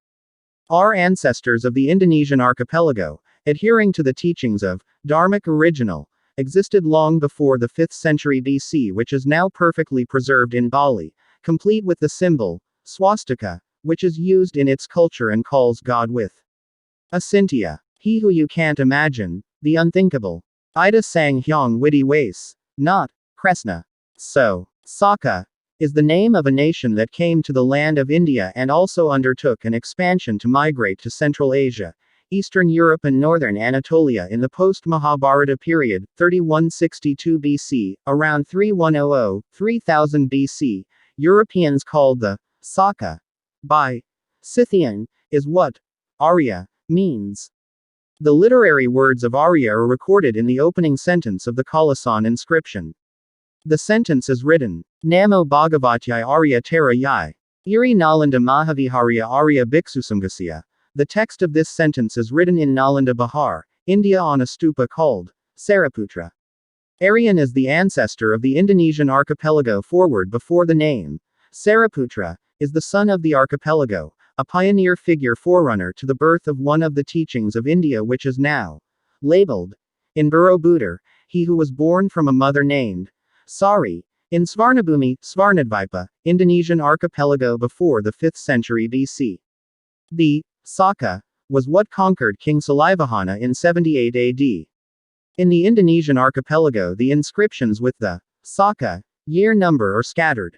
[SPEAKER 1] Our ancestors of the Indonesian archipelago, adhering to the teachings of Dharmic original, existed long before the 5th century BC, which is now perfectly preserved in Bali, complete with the symbol swastika, which is used in its culture and calls God with Asintya, he who you can't imagine, the unthinkable. Ida sang hyong witty ways, not Kresna. So, Saka is the name of a nation that came to the land of India and also undertook an expansion to migrate to Central Asia, Eastern Europe and Northern Anatolia in the post-Mahabharata period, 3162 BC, around 3100, 3000 BC. Europeans called the Saka by Scythian, is what Arya means. The literary words of Arya are recorded in the opening sentence of the Kalasan inscription. The sentence is written, Namo Bhagavatyai Arya Tara Yai. Iri Nalanda Mahaviharya Arya Bhiksusamgasya. The text of this sentence is written in Nalanda Bihar, India on a stupa called Sariputra. Aryan is the ancestor of the Indonesian archipelago. Forward before the name. Sariputra is the son of the archipelago, a pioneer figure forerunner to the birth of one of the teachings of India which is now labeled in Borobudur, he who was born from a mother named Sari, in Svarnabhumi, Svarnadvipa, Indonesian archipelago before the 5th century BC. The Saka was what conquered King Salivahana in 78 AD. In the Indonesian archipelago, the inscriptions with the Saka year number are scattered.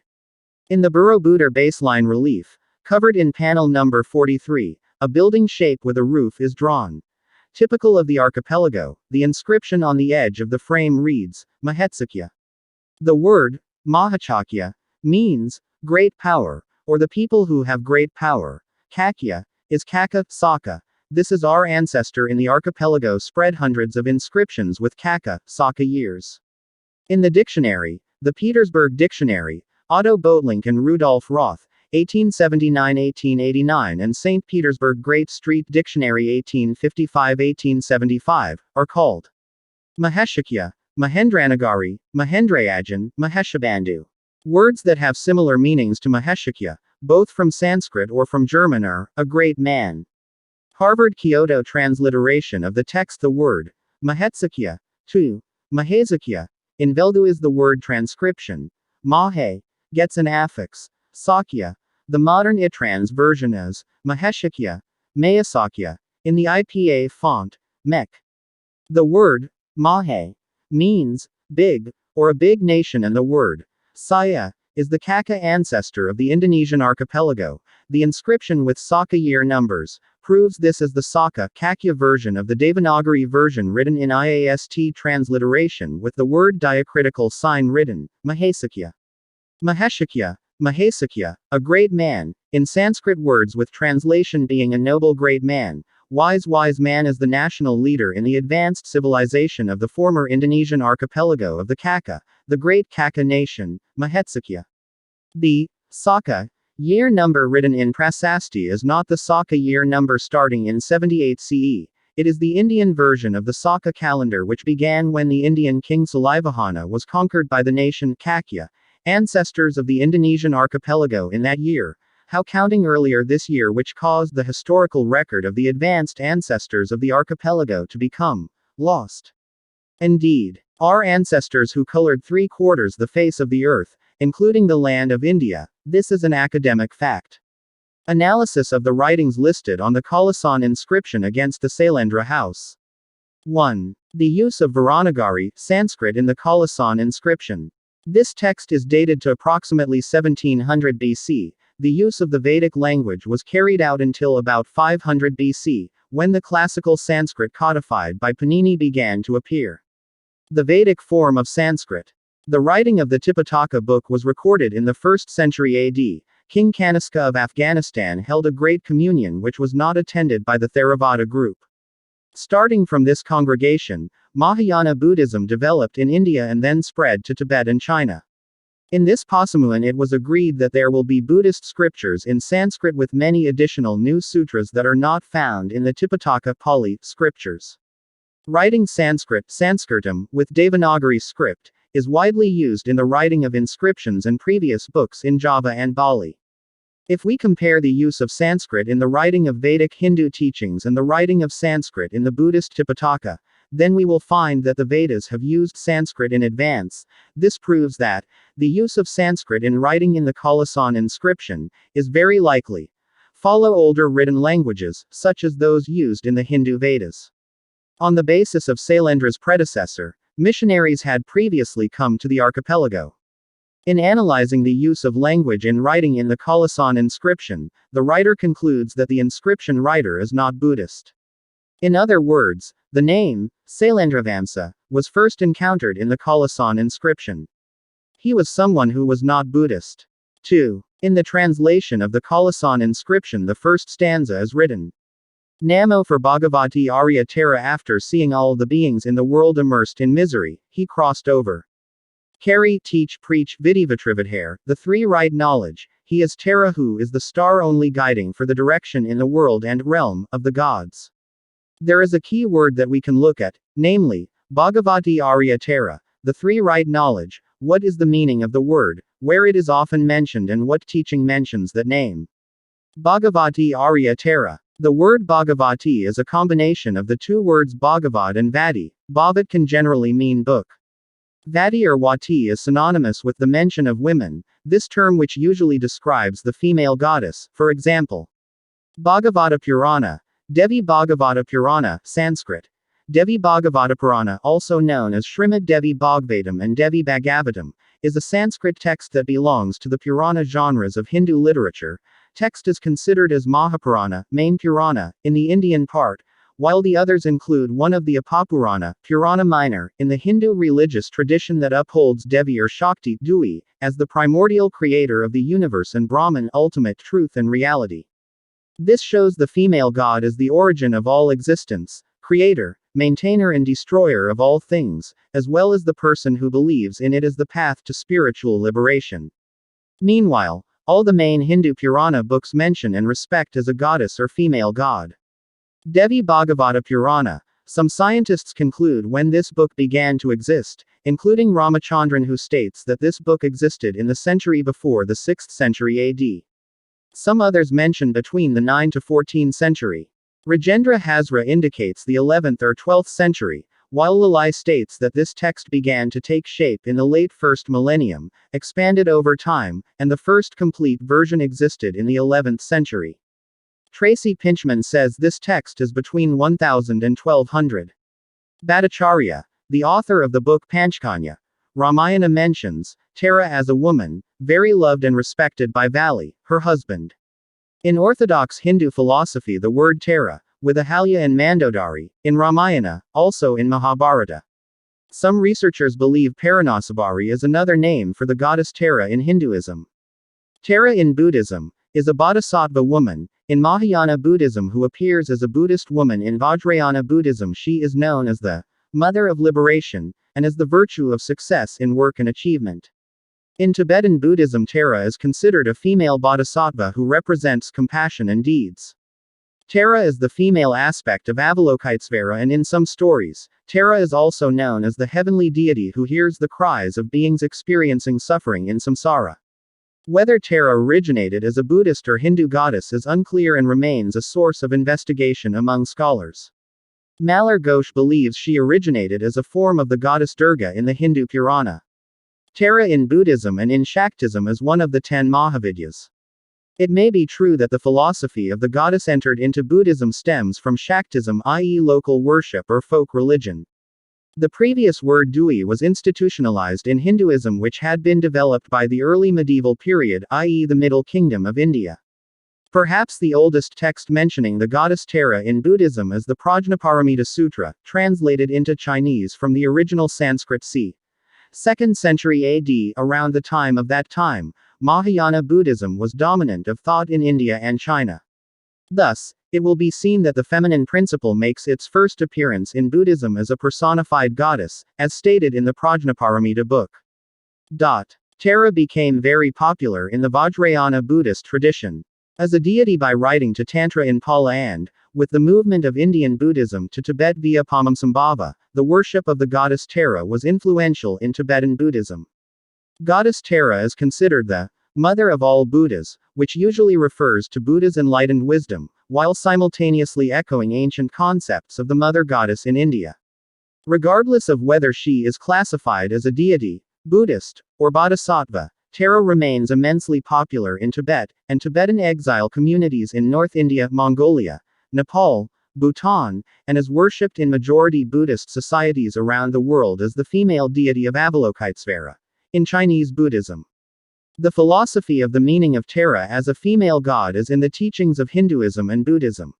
[SPEAKER 1] In the Borobudur baseline relief, covered in panel number 43, a building shape with a roof is drawn. Typical of the archipelago, the inscription on the edge of the frame reads, Mahetsakya. The word, Mahachakya, means great power, or the people who have great power. Kakya is Kaka, Saka. This is our ancestor in the archipelago spread hundreds of inscriptions with Kaka, Saka years. In the dictionary, the Petersburg Dictionary, Otto Boetlink and Rudolf Roth, 1879-1889 and St. Petersburg Great Street Dictionary 1855-1875, are called Maheshakya, Mahendranagari, Mahendrayajan, Maheshabandhu. Words that have similar meanings to Maheshakya, both from Sanskrit or from German are, a great man. Harvard Kyoto transliteration of the text. The word, Mahetsakya, to Mahesakya, in Veldu is the word transcription. Mahe, gets an affix. Sakya, the modern ITrans version is, Maheshakya, Mayasakya, in the IPA font, Mek. The word, Mahe, means, big, or a big nation, and the word, Saya, is the Kaka ancestor of the Indonesian archipelago. The inscription with Saka year numbers proves this as the Saka Kakya version of the Devanagari version written in IAST transliteration with the word diacritical sign written, Mahesakya. Maheshakya, Mahesakya, a great man, in Sanskrit words with translation being a noble great man. Wise man is the national leader in the advanced civilization of the former Indonesian archipelago of the Kaka, the great Kaka nation, Mahetsakya. The Saka year number written in Prasasti is not the Saka year number starting in 78 CE. It is the Indian version of the Saka calendar which began when the Indian king Salivahana was conquered by the nation Kakya, ancestors of the Indonesian archipelago in that year. How counting earlier this year which caused the historical record of the advanced ancestors of the archipelago to become lost. Indeed, our ancestors who colored 3/4 the face of the earth, including the land of India, this is an academic fact. Analysis of the writings listed on the Kalasan inscription against the Sailendra house. 1. The use of Varanagari, Sanskrit in the Kalasan inscription. This text is dated to approximately 1700 BC. The use of the Vedic language was carried out until about 500 BC, when the classical Sanskrit codified by Panini began to appear. The Vedic form of Sanskrit. The writing of the Tipitaka book was recorded in the 1st century AD. King Kanishka of Afghanistan held a great communion which was not attended by the Theravada group. Starting from this congregation, Mahayana Buddhism developed in India and then spread to Tibet and China. In this Pasamuan it was agreed that there will be Buddhist scriptures in Sanskrit with many additional new sutras that are not found in the Tipitaka Pali scriptures. Writing Sanskrit, Sanskritam, with Devanagari script, is widely used in the writing of inscriptions and previous books in Java and Bali. If we compare the use of Sanskrit in the writing of Vedic Hindu teachings and the writing of Sanskrit in the Buddhist Tipitaka, then we will find that the Vedas have used Sanskrit in advance. This proves that the use of Sanskrit in writing in the Kalasan inscription is very likely. Follow older written languages, such as those used in the Hindu Vedas. On the basis of Sailendra's predecessor, missionaries had previously come to the archipelago. In analyzing the use of language in writing in the Kalasan inscription, the writer concludes that the inscription writer is not Buddhist. In other words, the name, Sailendravamsa, was first encountered in the Kalasan inscription. He was someone who was not Buddhist. 2. In the translation of the Kalasan inscription, the first stanza is written, Namo for Bhagavati Arya Tara. After seeing all the beings in the world immersed in misery, he crossed over. Carry, teach, preach, Vidivatrivadhare, the three right knowledge. He is Tara, who is the star only guiding for the direction in the world and realm of the gods. There is a key word that we can look at, namely, Bhagavati Arya Tara, the three right knowledge. What is the meaning of the word, where it is often mentioned, and what teaching mentions that name? Bhagavati Arya Tara. The word Bhagavati is a combination of the two words Bhagavad and Vati. Bhavat can generally mean book. Vati or Wati is synonymous with the mention of women, this term which usually describes the female goddess. For example, Bhagavata Purana, Devi Bhagavata Purana, Sanskrit. Devi Bhagavata Purana, also known as Srimad Devi Bhagavatam and Devi Bhagavatam, is a Sanskrit text that belongs to the Purana genres of Hindu literature. Text is considered as Mahapurana, main Purana, in the Indian part, while the others include one of the Apapurana, Purana minor, in the Hindu religious tradition that upholds Devi or Shakti, Devi, as the primordial creator of the universe and Brahman, ultimate truth and reality. This shows the female god as the origin of all existence, creator, maintainer and destroyer of all things, as well as the person who believes in it as the path to spiritual liberation. Meanwhile, all the main Hindu Purana books mention and respect as a goddess or female god. Devi Bhagavata Purana. Some scientists conclude when this book began to exist, including Ramachandran, who states that this book existed in the century before the 6th century AD. Some others mention between the 9th to 14th century. Rajendra Hazra indicates the 11th or 12th century, while Lalai states that this text began to take shape in the late 1st millennium, expanded over time, and the first complete version existed in the 11th century. Tracy Pinchman says this text is between 1000 and 1200. Bhattacharya, the author of the book Panchkanya Ramayana, mentions Tara as a woman, very loved and respected by Vali, her husband. In Orthodox Hindu philosophy, the word Tara, with Ahalya and Mandodari, in Ramayana, also in Mahabharata. Some researchers believe Paranasabari is another name for the goddess Tara in Hinduism. Tara in Buddhism is a bodhisattva woman. In Mahayana Buddhism, who appears as a Buddhist woman. In Vajrayana Buddhism, she is known as the mother of liberation, and as the virtue of success in work and achievement. In Tibetan Buddhism, Tara is considered a female bodhisattva who represents compassion and deeds. Tara is the female aspect of Avalokitesvara, and in some stories, Tara is also known as the heavenly deity who hears the cries of beings experiencing suffering in samsara. Whether Tara originated as a Buddhist or Hindu goddess is unclear and remains a source of investigation among scholars. Malar Ghosh believes she originated as a form of the goddess Durga in the Hindu Purana. Tara in Buddhism and in Shaktism is one of the 10 Mahavidyas. It may be true that the philosophy of the goddess entered into Buddhism stems from Shaktism, i.e., local worship or folk religion. The previous word Dui was institutionalized in Hinduism, which had been developed by the early medieval period, i.e., the Middle Kingdom of India. Perhaps the oldest text mentioning the goddess Tara in Buddhism is the Prajnaparamita Sutra, translated into Chinese from the original Sanskrit c. 2nd century AD. Around the time of that time, Mahayana Buddhism was dominant of thought in India and China. Thus, it will be seen that the feminine principle makes its first appearance in Buddhism as a personified goddess, as stated in the Prajnaparamita book. Tara became very popular in the Vajrayana Buddhist tradition as a deity by writing to Tantra in Pala, and, with the movement of Indian Buddhism to Tibet via Padmasambhava, the worship of the goddess Tara was influential in Tibetan Buddhism. Goddess Tara is considered the mother of all Buddhas, which usually refers to Buddha's enlightened wisdom, while simultaneously echoing ancient concepts of the mother goddess in India. Regardless of whether she is classified as a deity, Buddhist, or bodhisattva, Tara remains immensely popular in Tibet, and Tibetan exile communities in North India, Mongolia, Nepal, Bhutan, and is worshipped in majority Buddhist societies around the world as the female deity of Avalokitesvara. In Chinese Buddhism, the philosophy of the meaning of Tara as a female god is in the teachings of Hinduism and Buddhism.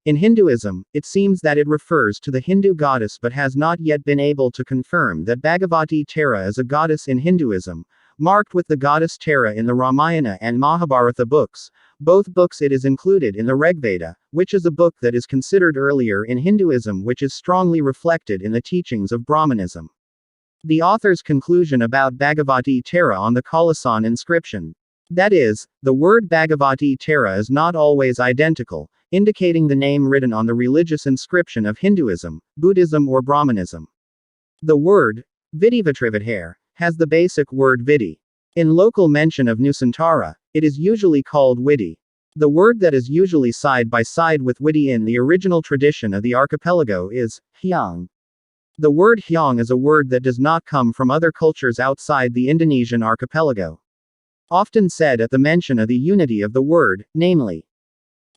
[SPEAKER 1] In Hinduism, it seems that it refers to the Hindu goddess but has not yet been able to confirm that Bhagavati Tara is a goddess in Hinduism, marked with the goddess Tara in the Ramayana and Mahabharata books. Both books it is included in the Rigveda, which is a book that is considered earlier in Hinduism, which is strongly reflected in the teachings of Brahmanism. The author's conclusion about Bhagavati Tara on the Kalasan inscription. That is, the word Bhagavati Tara is not always identical, indicating the name written on the religious inscription of Hinduism, Buddhism or Brahmanism. The word, Vidivatrivadhare, has the basic word Vidi. In local mention of Nusantara, it is usually called Widi. The word that is usually side by side with Widi in the original tradition of the archipelago is Hyang. The word Hyang is a word that does not come from other cultures outside the Indonesian archipelago. Often said at the mention of the unity of the word, namely,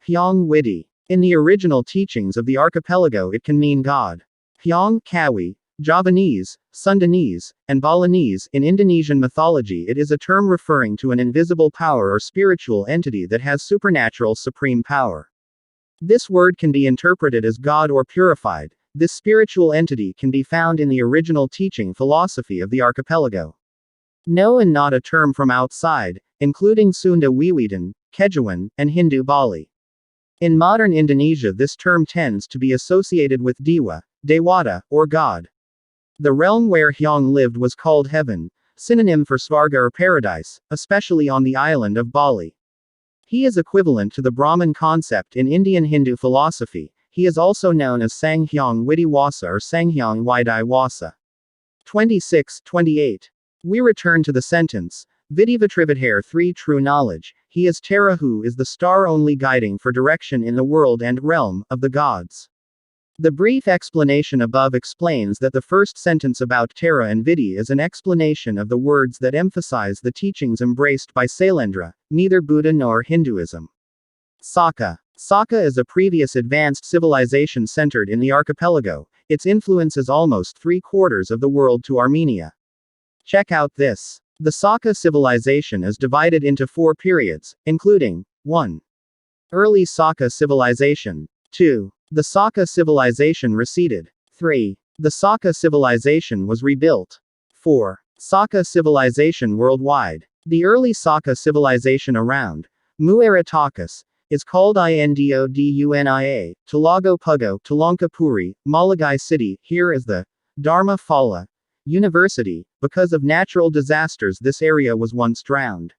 [SPEAKER 1] Hyang Widi. In the original teachings of the archipelago it can mean God. Hyang Kawi, Javanese, Sundanese, and Balinese. In Indonesian mythology it is a term referring to an invisible power or spiritual entity that has supernatural supreme power. This word can be interpreted as God or purified. This spiritual entity can be found in the original teaching philosophy of the archipelago. No, and not a term from outside, including Sunda Wiwitan, Kejawan, and Hindu Bali. In modern Indonesia this term tends to be associated with Dewa, Dewata, or God. The realm where Hyang lived was called heaven, synonym for Svarga or paradise, especially on the island of Bali. He is equivalent to the Brahman concept in Indian Hindu philosophy. He is also known as Sanghyang Widi Wasa or Sanghyang Widai Wasa. 26-28. We return to the sentence, Vidivatrivadhare 3 true knowledge, he is Tara who is the star only guiding for direction in the world and realm of the gods. The brief explanation above explains that the first sentence about Tara and Vidi is an explanation of the words that emphasize the teachings embraced by Sailendra, neither Buddha nor Hinduism. Saka. Saka is a previous advanced civilization centered in the archipelago. Its influence is almost 3/4 of the world to Armenia. Check out this. The Saka civilization is divided into 4 periods, including 1. Early Saka civilization. 2. The Saka civilization receded. 3. The Saka civilization was rebuilt. 4. Saka civilization worldwide. The early Saka civilization around Muaratakas is called Indodunia, Tulago Pugo, Tulanka Puri, Malagai City. Here is the Dharma Phala University. Because of natural disasters this area was once drowned.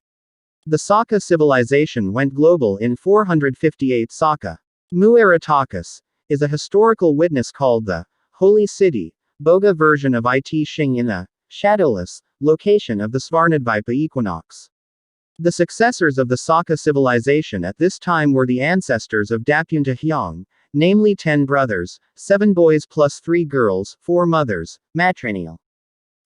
[SPEAKER 1] The Saka civilization went global in 458 Saka. Muaratakas is a historical witness called the Holy City, Boga version of It Shing in the shadowless location of the Svarnadvipa equinox. The successors of the Saka civilization at this time were the ancestors of Dapunta Hyang, namely 10 brothers, 7 boys plus 3 girls, 4 mothers, matrilineal.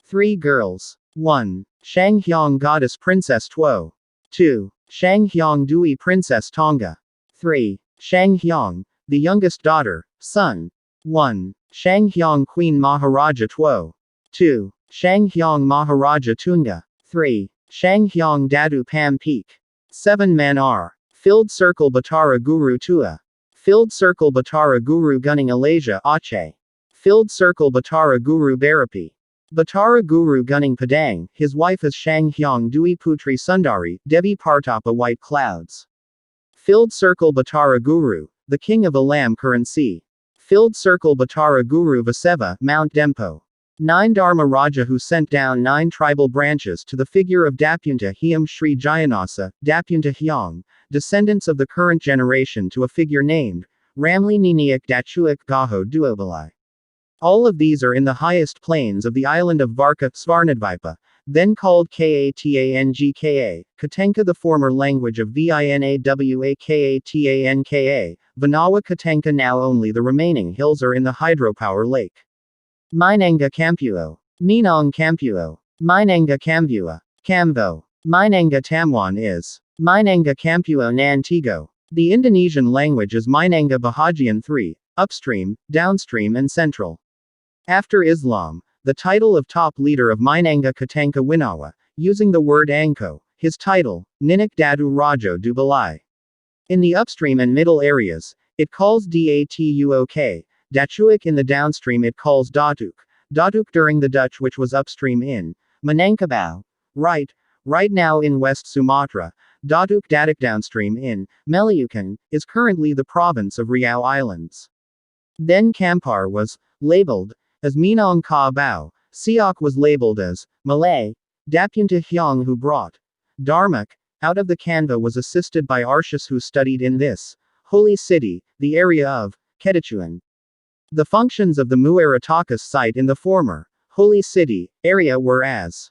[SPEAKER 1] 3 girls. 1. Shang Hyang Goddess Princess Tuo. 2. Shang Hyang Dui Princess Tonga. 3. Shang Hyang, the youngest daughter, son. 1. Shang Hyang Queen Maharaja Tuo. 2. Shang Hyang Maharaja Tunga. 3. Shang Hyang Dadu Pam Peak. 7 men are Filled Circle Batara Guru Tua. Filled Circle Batara Guru Gunning Alasia Aceh. Filled Circle Batara Guru Barapi. Batara Guru Gunning Padang, his wife is Shang Hyang Dui Putri Sundari, Devi Partapa White Clouds. Filled Circle Batara Guru, the king of Alam Currency. Filled Circle Batara Guru Vaseva, Mount Dempo. 9 Dharma Raja who sent down 9 tribal branches to the figure of Dapunta Hyam Sri Jayanasa, Dapunta Hyang, descendants of the current generation to a figure named Ramli Niniak Dachuik Gaho Duobalai. All of these are in the highest plains of the island of Varka, Svarnadvipa, then called Katangka, Katanka, the former language of Vinawakatanka, Vanawa Katanka. Now only the remaining hills are in the hydropower lake. Minanga Kampuo. Minang Kampuo. Minanga Kambua. Kambo. Minanga Tamwan is Minanga Kampuo Nantigo. The Indonesian language is Minanga Bahagian 3, upstream, downstream and central. After Islam, the title of top leader of Minanga Katanka Winawa, using the word Angko, his title, Ninik Dadu Rajo du Balai. In the upstream and middle areas, it calls Datuk, Dachuik. In the downstream it calls Datuk, Datuk during the Dutch which was upstream in Minangkabau. Right, right now in West Sumatra, Datuk Datuk downstream in Melayukan, is currently the province of Riau Islands. Then Kampar was labeled as Minang Ka Bao, Siak was labeled as Malay, Dapunta Hyang who brought Dharmak out of the Kanva was assisted by Arshas who studied in this holy city, the area of Kedachuan. The functions of the Muaratakas site in the former holy city area were as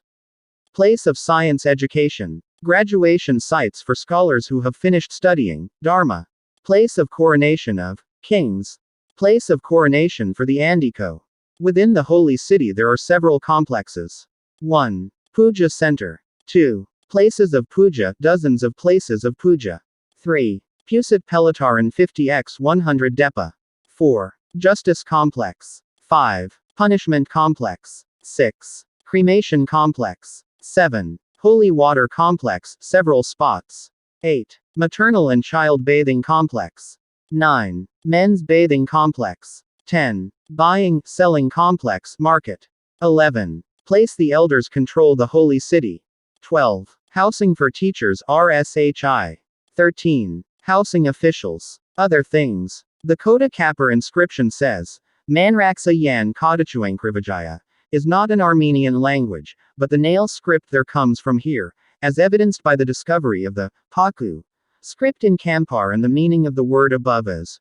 [SPEAKER 1] place of science education, graduation sites for scholars who have finished studying Dharma, place of coronation of kings, place of coronation for the Andiko. Within the holy city there are several complexes. 1. Puja Center. 2. Places of puja, dozens of places of puja. 3. Pusat Pelataran 50x 100 Depa. 4. Justice Complex. 5. Punishment Complex. 6. Cremation Complex. 7. Holy Water Complex, several spots. 8. Maternal and Child Bathing Complex. 9. Men's Bathing Complex. 10. Buying, Selling Complex, Market. 11. Place the elders control the holy city. 12. Housing for teachers, RSHI. 13. Housing officials. Other things. The Kota Kapur inscription says, Manraksa Yan Kodachuang Krivijaya, is not an Armenian language, but the nail script there comes from here, as evidenced by the discovery of the Paku script in Kampar and the meaning of the word above as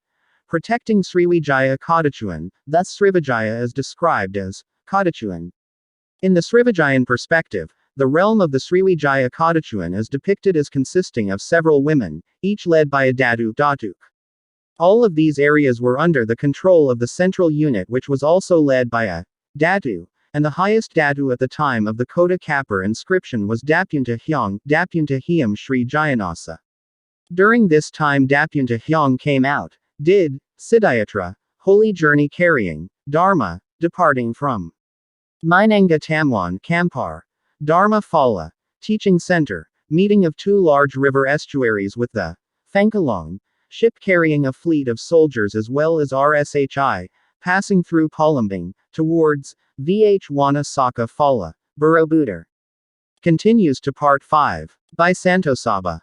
[SPEAKER 1] protecting Sriwijaya Kodachuan, thus Srivijaya is described as Kodachuan. In the Srivijayan perspective, the realm of the Sriwijaya Kodachuan is depicted as consisting of several women, each led by a Datuk. All of these areas were under the control of the central unit which was also led by a Datu, and the highest Datu at the time of the Kota Kapur inscription was Dapunta Hyang, Dapunta Hiam Sri Jayanasa. During this time Dapunta Hyang came out, did Siddhayatra, holy journey carrying Dharma, departing from Minanga Tamwan Kampar, Dharma Phala, teaching center, meeting of two large river estuaries with the Thankalong, ship carrying a fleet of soldiers as well as RSHI, passing through Palembang, towards Vh Saka Phala, Borobudur. Continues to Part 5, by Santo Saba.